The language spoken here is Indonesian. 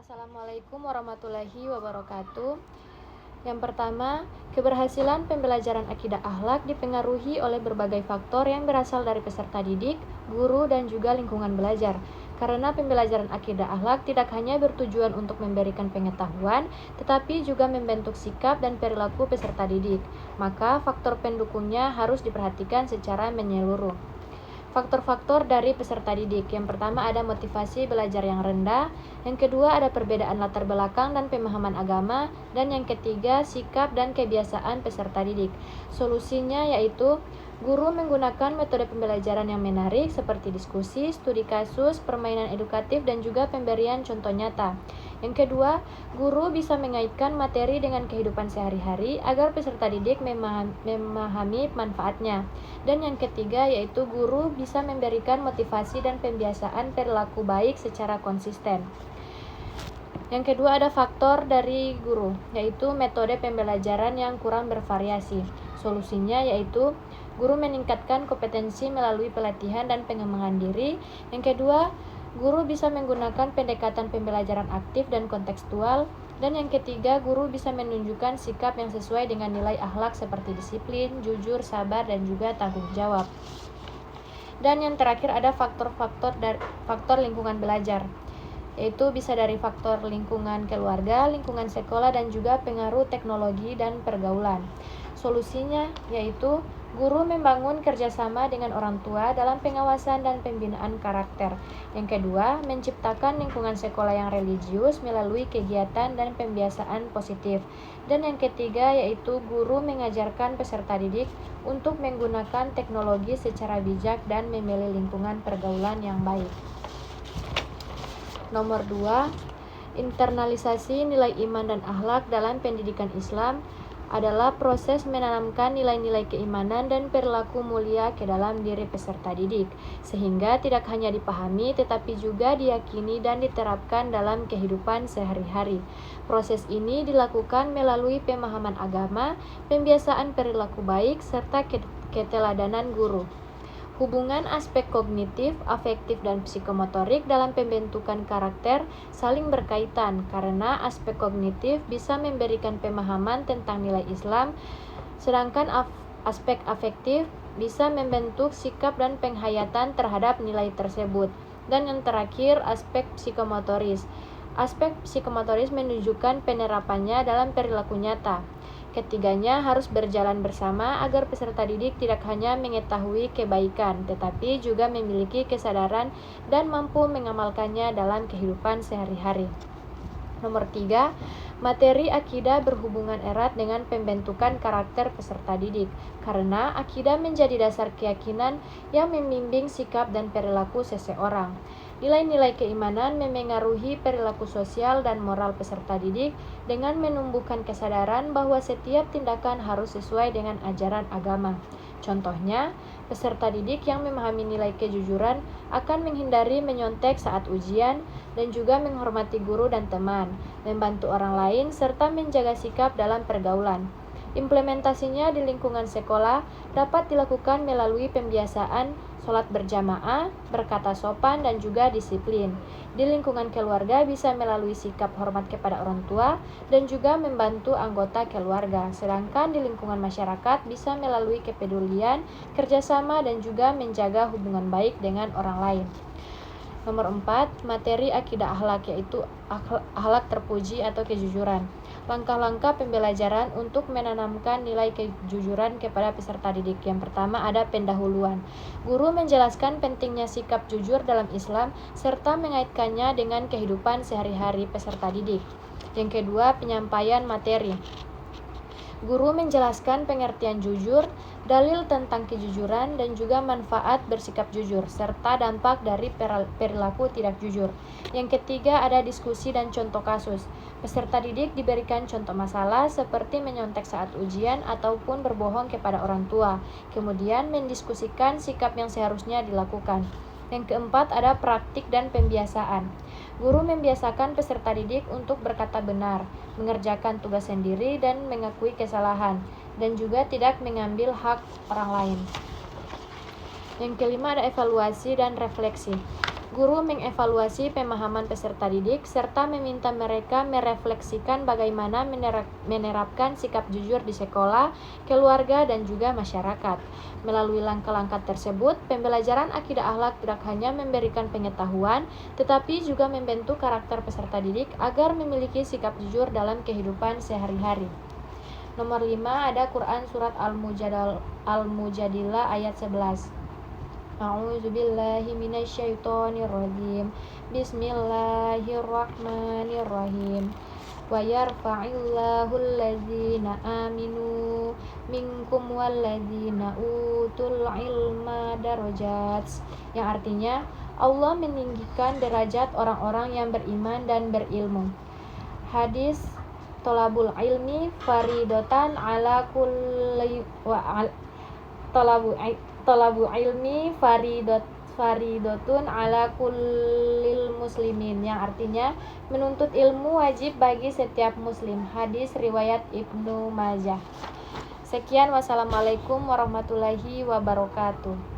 Assalamualaikum warahmatullahi wabarakatuh. Yang pertama, keberhasilan pembelajaran akidah akhlak dipengaruhi oleh berbagai faktor yang berasal dari peserta didik, guru, dan juga lingkungan belajar. Karena pembelajaran akidah akhlak tidak hanya bertujuan untuk memberikan pengetahuan, tetapi juga membentuk sikap dan perilaku peserta didik. Maka faktor pendukungnya harus diperhatikan secara menyeluruh. Faktor-faktor dari peserta didik. Yang pertama ada motivasi belajar yang rendah, yang kedua ada perbedaan latar belakang dan pemahaman agama, dan yang ketiga sikap dan kebiasaan peserta didik. Solusinya yaitu guru menggunakan metode pembelajaran yang menarik seperti diskusi, studi kasus, permainan edukatif, dan juga pemberian contoh nyata. Yang kedua, guru bisa mengaitkan materi dengan kehidupan sehari-hari agar peserta didik memahami manfaatnya. Dan yang ketiga yaitu guru bisa memberikan motivasi dan pembiasaan perilaku baik secara konsisten. Yang kedua ada faktor dari guru, yaitu metode pembelajaran yang kurang bervariasi. Solusinya yaitu guru meningkatkan kompetensi melalui pelatihan dan pengembangan diri. Yang kedua, guru bisa menggunakan pendekatan pembelajaran aktif dan kontekstual. Dan yang ketiga, guru bisa menunjukkan sikap yang sesuai dengan nilai akhlak seperti disiplin, jujur, sabar, dan juga tanggung jawab. Dan yang terakhir ada faktor lingkungan belajar, yaitu bisa dari faktor lingkungan keluarga, lingkungan sekolah, dan juga pengaruh teknologi dan pergaulan. Solusinya yaitu guru membangun kerjasama dengan orang tua dalam pengawasan dan pembinaan karakter. Yang kedua, menciptakan lingkungan sekolah yang religius melalui kegiatan dan pembiasaan positif. Dan yang ketiga yaitu guru mengajarkan peserta didik untuk menggunakan teknologi secara bijak dan memilih lingkungan pergaulan yang baik. Nomor 2, internalisasi nilai iman dan akhlak dalam pendidikan Islam adalah proses menanamkan nilai-nilai keimanan dan perilaku mulia ke dalam diri peserta didik, sehingga tidak hanya dipahami tetapi juga diyakini dan diterapkan dalam kehidupan sehari-hari. Proses ini dilakukan melalui pemahaman agama, pembiasaan perilaku baik, serta keteladanan guru. Hubungan aspek kognitif, afektif, dan psikomotorik dalam pembentukan karakter saling berkaitan karena aspek kognitif bisa memberikan pemahaman tentang nilai Islam, sedangkan aspek afektif bisa membentuk sikap dan penghayatan terhadap nilai tersebut. Dan yang terakhir, aspek psikomotoris. Aspek psikomotoris menunjukkan penerapannya dalam perilaku nyata. Ketiganya harus berjalan bersama agar peserta didik tidak hanya mengetahui kebaikan, tetapi juga memiliki kesadaran dan mampu mengamalkannya dalam kehidupan sehari-hari. Nomor 3, materi akidah berhubungan erat dengan pembentukan karakter peserta didik, karena akidah menjadi dasar keyakinan yang membimbing sikap dan perilaku seseorang. Nilai-nilai keimanan memengaruhi perilaku sosial dan moral peserta didik dengan menumbuhkan kesadaran bahwa setiap tindakan harus sesuai dengan ajaran agama. Contohnya, peserta didik yang memahami nilai kejujuran akan menghindari menyontek saat ujian dan juga menghormati guru dan teman, membantu orang lain, serta menjaga sikap dalam pergaulan. Implementasinya di lingkungan sekolah dapat dilakukan melalui pembiasaan sholat berjamaah, berkata sopan, dan juga disiplin. Di lingkungan keluarga bisa melalui sikap hormat kepada orang tua dan juga membantu anggota keluarga. Sedangkan di lingkungan masyarakat bisa melalui kepedulian, kerjasama, dan juga menjaga hubungan baik dengan orang lain. Nomor 4, materi akidah akhlak, yaitu akhlak terpuji atau kejujuran. Langkah-langkah pembelajaran untuk menanamkan nilai kejujuran kepada peserta didik. Yang pertama ada pendahuluan. Guru menjelaskan pentingnya sikap jujur dalam Islam serta mengaitkannya dengan kehidupan sehari-hari peserta didik. Yang kedua, penyampaian materi. Guru menjelaskan pengertian jujur, dalil tentang kejujuran, dan juga manfaat bersikap jujur, serta dampak dari perilaku tidak jujur. Yang ketiga ada diskusi dan contoh kasus. Peserta didik diberikan contoh masalah seperti menyontek saat ujian ataupun berbohong kepada orang tua. Kemudian mendiskusikan sikap yang seharusnya dilakukan. Yang keempat ada praktik dan pembiasaan. Guru membiasakan peserta didik untuk berkata benar, mengerjakan tugas sendiri, dan mengakui kesalahan, dan juga tidak mengambil hak orang lain. Yang kelima ada evaluasi dan refleksi. Guru mengevaluasi pemahaman peserta didik serta meminta mereka merefleksikan bagaimana menerapkan sikap jujur di sekolah, keluarga, dan juga masyarakat. Melalui langkah-langkah tersebut, pembelajaran akidah akhlak tidak hanya memberikan pengetahuan, tetapi juga membentuk karakter peserta didik agar memiliki sikap jujur dalam kehidupan sehari-hari. Nomor 5 ada Quran surat Al-Mujadilah ayat 11. A'udzubillahi minasyaitonirrajim. Bismillahirrahmanirrahim. Wa yarfa'illahu allazina aminu minkum wallazina utul ilma darajat. Yang artinya Allah meninggikan derajat orang-orang yang beriman dan berilmu. Hadis Tolabul ilmi faridotan ala kulli Tolabu ilmi faridotun ala kullil muslimin, yang artinya menuntut ilmu wajib bagi setiap muslim. Hadis riwayat Ibnu Majah. Sekian, wassalamualaikum warahmatullahi wabarakatuh.